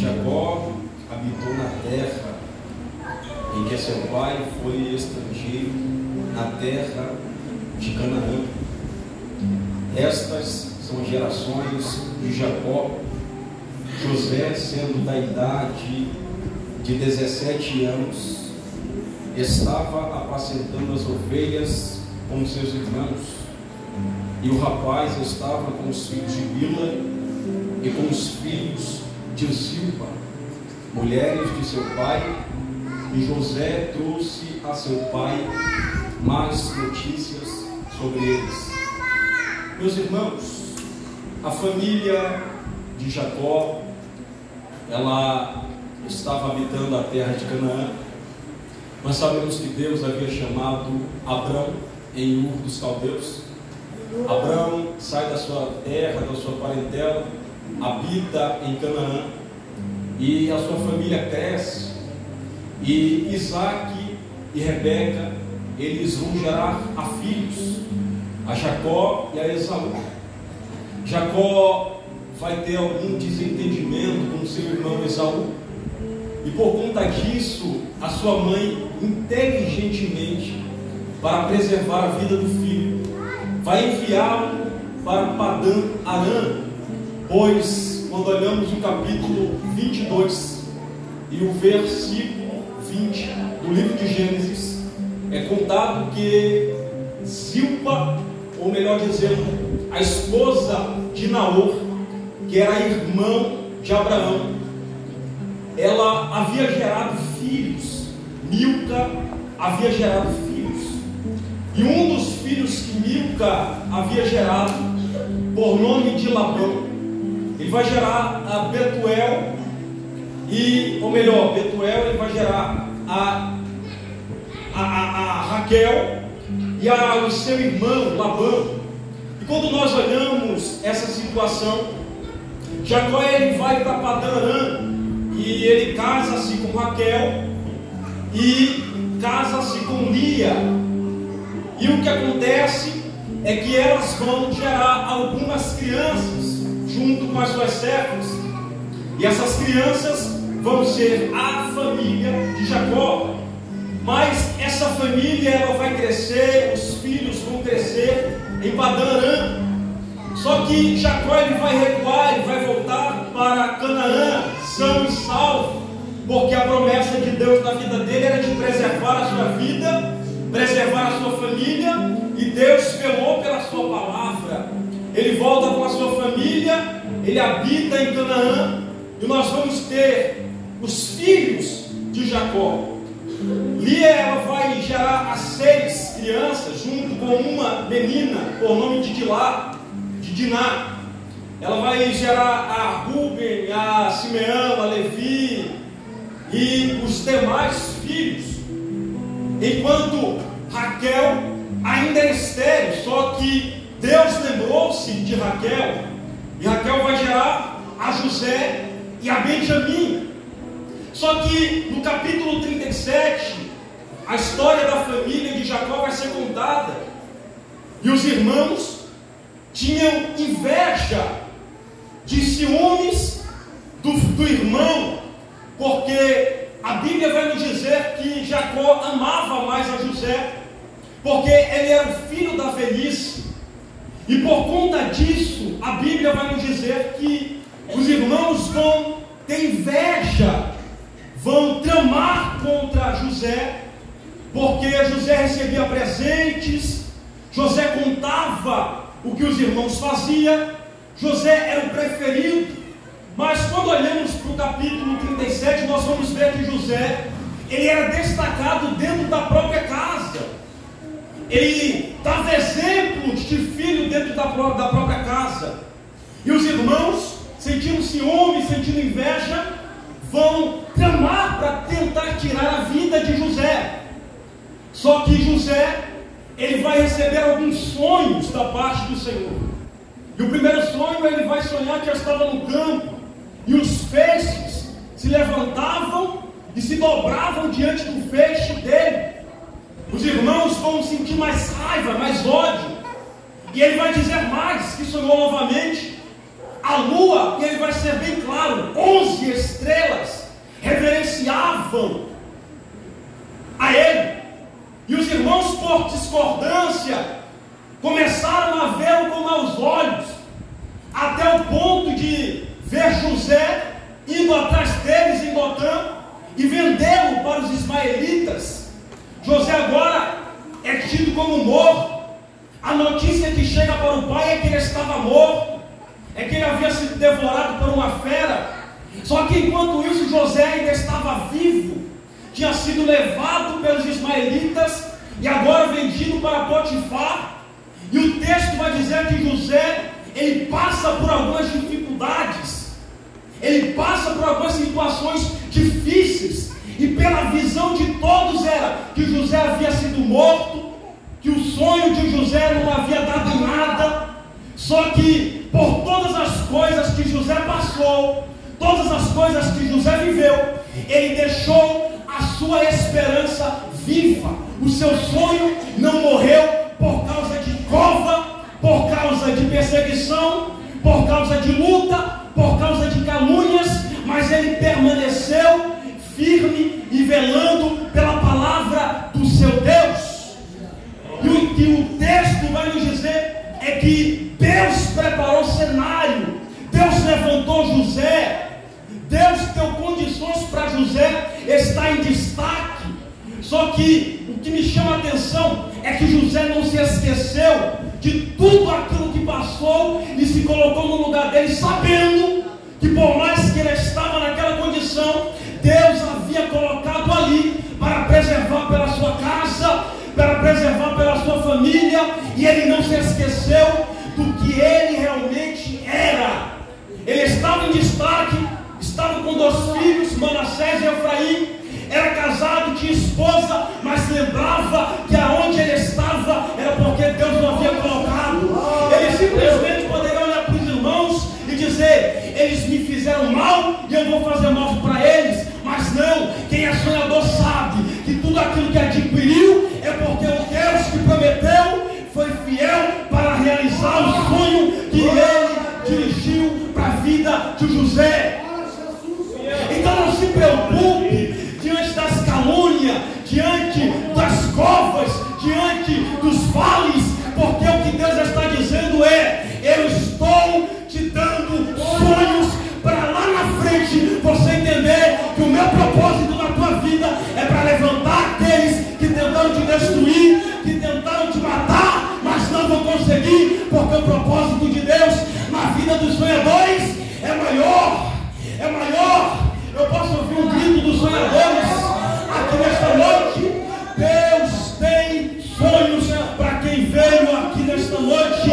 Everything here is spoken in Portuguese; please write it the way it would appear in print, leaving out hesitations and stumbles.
Jacó habitou na terra em que seu pai foi estrangeiro, na terra de Canaã. Estas são gerações de Jacó. José, sendo da idade de 17 anos, estava apacentando as ovelhas com seus irmãos, e o rapaz estava com os filhos de Bila e com os filhos de Zilpa, mulheres de seu pai, e José trouxe a seu pai más notícias sobre eles. Meus irmãos, a família de Jacó, ela estava habitando a terra de Canaã. Nós sabemos que Deus havia chamado Abrão em Ur dos Caldeus. Abrão sai da sua terra, da sua parentela, habita em Canaã, e a sua família cresce, e Isaac e Rebeca, eles vão gerar a filhos, a Jacó e a Esaú. Jacó vai ter algum desentendimento com seu irmão Esaú, e por conta disso, a sua mãe, inteligentemente, para preservar a vida do filho, vai enviá-lo para Padã Arã, pois quando olhamos o capítulo 22 e o versículo 20 do livro de Gênesis, é contado que Zilpa, ou melhor dizendo, a esposa de Naor, que era irmão de Abraão, ela havia gerado filhos. Milca havia gerado filhos, e um dos filhos que Milca havia gerado, por nome de Labão, ele vai gerar a Betuel, Betuel ele vai gerar a Raquel e o seu irmão Labão. E quando nós olhamos essa situação, Jacó ele vai para Padã Arã, e ele casa-se com Raquel e casa-se com Lia. E o que acontece é que elas vão gerar algumas crianças junto com as suas servas, e essas crianças vão ser a família de Jacó. Mas essa família ela vai crescer, os filhos vão crescer em Padã Arã. Só que Jacó ele vai recuar, ele vai voltar para Canaã, são e salvo, porque a promessa de Deus na vida dele era de preservar a sua vida, preservar a sua família, e Deus velou pela sua palavra. Ele volta com a sua família, ele habita em Canaã, e nós vamos ter os filhos de Jacó. Lia ela vai gerar as 6 crianças, junto com uma menina por nome de Diná. Ela vai gerar a Ruben, a Simeão, a Levi e os demais filhos, enquanto Raquel ainda é estéril. Só que Deus lembrou-se de Raquel, e Raquel vai gerar a José e a Benjamim. Só que no capítulo 37, a história da família de Jacó vai ser contada, e os irmãos tinham inveja, de ciúmes do irmão, porque a Bíblia vai nos dizer que Jacó amava mais a José, porque ele era o filho da velhice, e por conta disso, a Bíblia vai nos dizer que os irmãos vão ter inveja, vão tramar contra José, porque José recebia presentes, José contava o que os irmãos faziam, José era o preferido. Mas quando olhamos para o capítulo 37, nós vamos ver que José, ele era destacado dentro da própria casa, ele dava exemplos de filho dentro da própria casa, e os irmãos, sentindo ciúme, sentindo inveja, vão tramar para tentar tirar a vida de José. Só que José, ele vai receber alguns sonhos da parte do Senhor. E o primeiro sonho, ele vai sonhar que já estava no campo, e os feixes se levantavam e se dobravam diante do feixe dele. Os irmãos vão sentir mais raiva, mais ódio, e ele vai dizer mais, que sonhou novamente a lua, e ele vai ser bem claro, 11 estrelas odiavam a ele. E os irmãos, por discordância, começaram a vê-lo com maus olhos, até o ponto de ver José indo atrás deles em Dotã e vendê-lo para os ismaelitas. José agora é tido como morto. A notícia que chega para o pai é que ele estava morto, é que ele havia sido devorado por uma fera. Só que enquanto isso José ainda estava vivo, tinha sido levado pelos ismaelitas e agora vendido para Potifar. E o texto vai dizer que José, ele passa por algumas dificuldades, ele passa por algumas situações difíceis, e pela visão de todos era que José havia sido morto, que o sonho de José não havia dado em nada. Só que por todas as coisas que José passou, todas as coisas que José viveu, ele deixou a sua esperança viva. O seu sonho não morreu por causa de cova, por causa de perseguição, por causa de luta, por causa de calúnias, mas ele permaneceu firme e velando pela palavra do seu Deus. E o que o texto vai nos dizer é que Deus preparou o cenário, Deus levantou José, Deus deu condições para José estar em destaque. Só que o que me chama a atenção é que José não se esqueceu de tudo aquilo que passou e se colocou no lugar dele, sabendo que por mais que ele estava naquela condição, Deus havia colocado ali para preservar pela sua casa, para preservar pela sua família, e ele não se esqueceu do que ele realmente era. Ele estava em destaque, estava com 2 filhos, Manassés e Efraim, era casado, tinha esposa, mas lembrava que aonde ele estava era porque Deus não havia colocado. Ele simplesmente poderia olhar para os irmãos e dizer: eles me fizeram mal e eu vou fazer mal para eles. Mas não, quem é sonhador sabe que tudo aquilo que adquiriu é porque o Deus que prometeu foi fiel para realizar o sonho que ele dirigiu para a vida de José. Então não se preocupe diante das calúnias, diante das covas, diante dos vales, porque o que Deus está dizendo é: eu estou te dando sonhos para lá na frente você entender que o meu propósito na tua vida é para levantar aqueles que tentaram te destruir, que tentaram te matar, mas não vão conseguir, porque o propósito de Deus na vida dos sonhadores é maior, é maior. Eu posso ouvir um grito dos sonhadores aqui nesta noite. Deus tem sonhos para quem veio aqui nesta noite